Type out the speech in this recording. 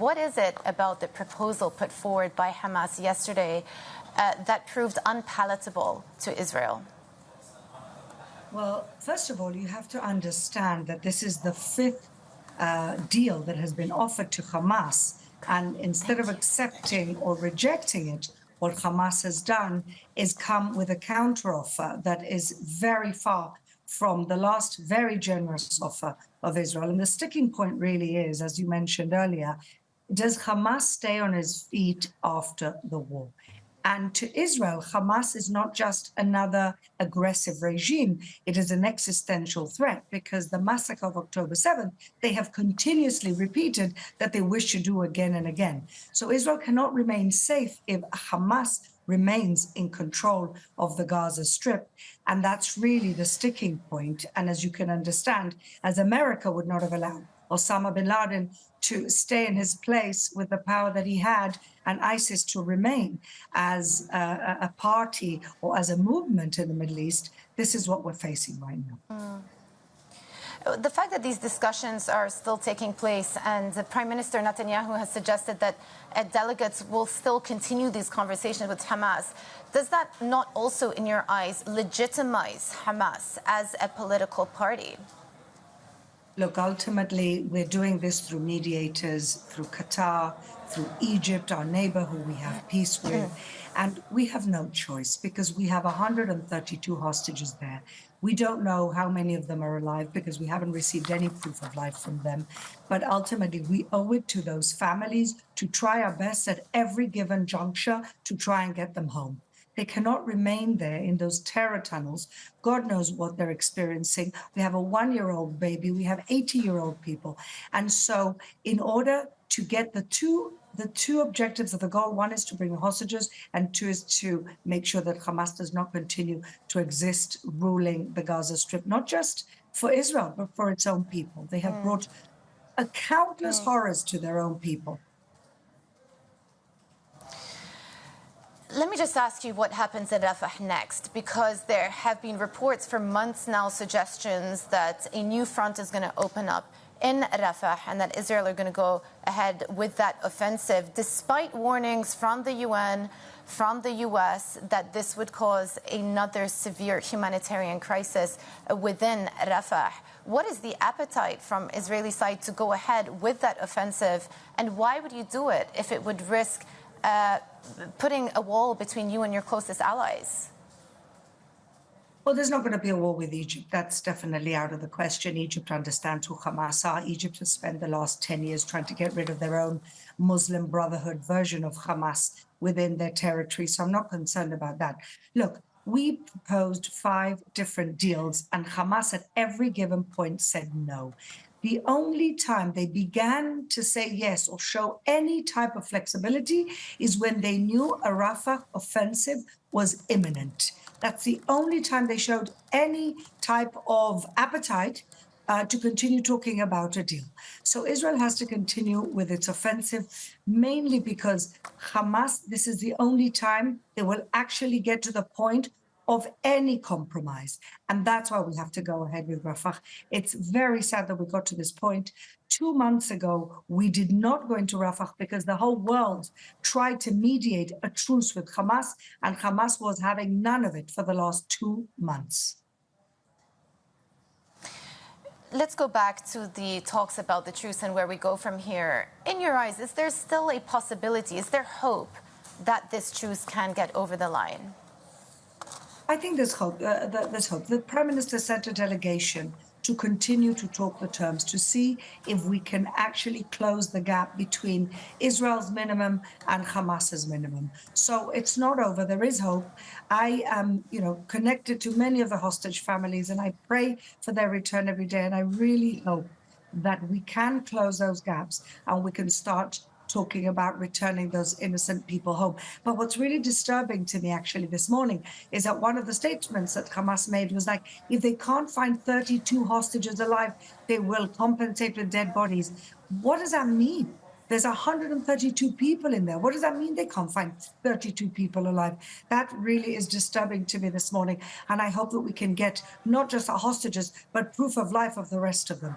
What is it about the proposal put forward by Hamas yesterday that proved unpalatable to Israel? Well, first of all, you have to understand that this is the fifth deal that has been offered to Hamas. And instead of accepting or rejecting it, what Hamas has done is come with a counteroffer that is very far from the last very generous offer of Israel. And the sticking point really is, as you mentioned earlier, does Hamas stay on his feet after the war? And to Israel, Hamas is not just another aggressive regime. It is an existential threat because the massacre of October 7th, they have continuously repeated that they wish to do again and again. So Israel cannot remain safe if Hamas remains in control of the Gaza Strip. And that's really the sticking point. And as you can understand, as America would not have allowed Osama bin Laden to stay in his place with the power that he had and ISIS to remain as a party or as a movement in the Middle East, this is what we're facing right now. The fact that these discussions are still taking place and Prime Minister Netanyahu has suggested that delegates will still continue these conversations with Hamas, does that not also, in your eyes, legitimize Hamas as a political party? Look, ultimately, we're doing this through mediators, through Qatar, through Egypt, our neighbor who we have peace with. And we have no choice because we have 132 hostages there. We don't know how many of them are alive because we haven't received any proof of life from them. But ultimately, we owe it to those families to try our best at every given juncture to try and get them home. They cannot remain there in those terror tunnels. God knows what they're experiencing. We have a 1-year-old baby. We have 80-year-old people. And so in order to get the two objectives of the goal, one is to bring the hostages, and two is to make sure that Hamas does not continue to exist ruling the Gaza Strip, not just for Israel, but for its own people. They have brought countless horrors to their own people. Let me just ask you what happens at Rafah next, because there have been reports for months now, suggestions that a new front is going to open up in Rafah and that Israel are going to go ahead with that offensive, despite warnings from the UN, from the US, that this would cause another severe humanitarian crisis within Rafah. What is the appetite from Israeli side to go ahead with that offensive, and why would you do it if it would risk putting a wall between you and your closest allies? Well, there's not going to be a war with Egypt. That's definitely out of the question. Egypt understands who Hamas are. Egypt has spent the last 10 years trying to get rid of their own Muslim Brotherhood version of Hamas within their territory. So I'm not concerned about that. Look, we proposed 5 different deals, and Hamas at every given point said no. The only time they began to say yes or show any type of flexibility is when they knew a Rafah offensive was imminent. That's the only time they showed any type of appetite to continue talking about a deal. So Israel has to continue with its offensive, mainly because Hamas, this is the only time they will actually get to the point of any compromise. And that's why we have to go ahead with Rafah. It's very sad that we got to this point. 2 months ago, we did not go into Rafah because the whole world tried to mediate a truce with Hamas, and Hamas was having none of it for the last 2 months. Let's go back to the talks about the truce and where we go from here. In your eyes, is there still a possibility, is there hope that this truce can get over the line? I think there's hope. The Prime Minister sent a delegation to continue to talk the terms, to see if we can actually close the gap between Israel's minimum and Hamas's minimum. So it's not over. There is hope. I am, connected to many of the hostage families, and I pray for their return every day. And I really hope that we can close those gaps and we can start talking about returning those innocent people home. But what's really disturbing to me actually this morning is that one of the statements that Hamas made was like, if they can't find 32 hostages alive, they will compensate with dead bodies. What does that mean? There's 132 people in there. What does that mean they can't find 32 people alive? That really is disturbing to me this morning. And I hope that we can get not just our hostages, but proof of life of the rest of them.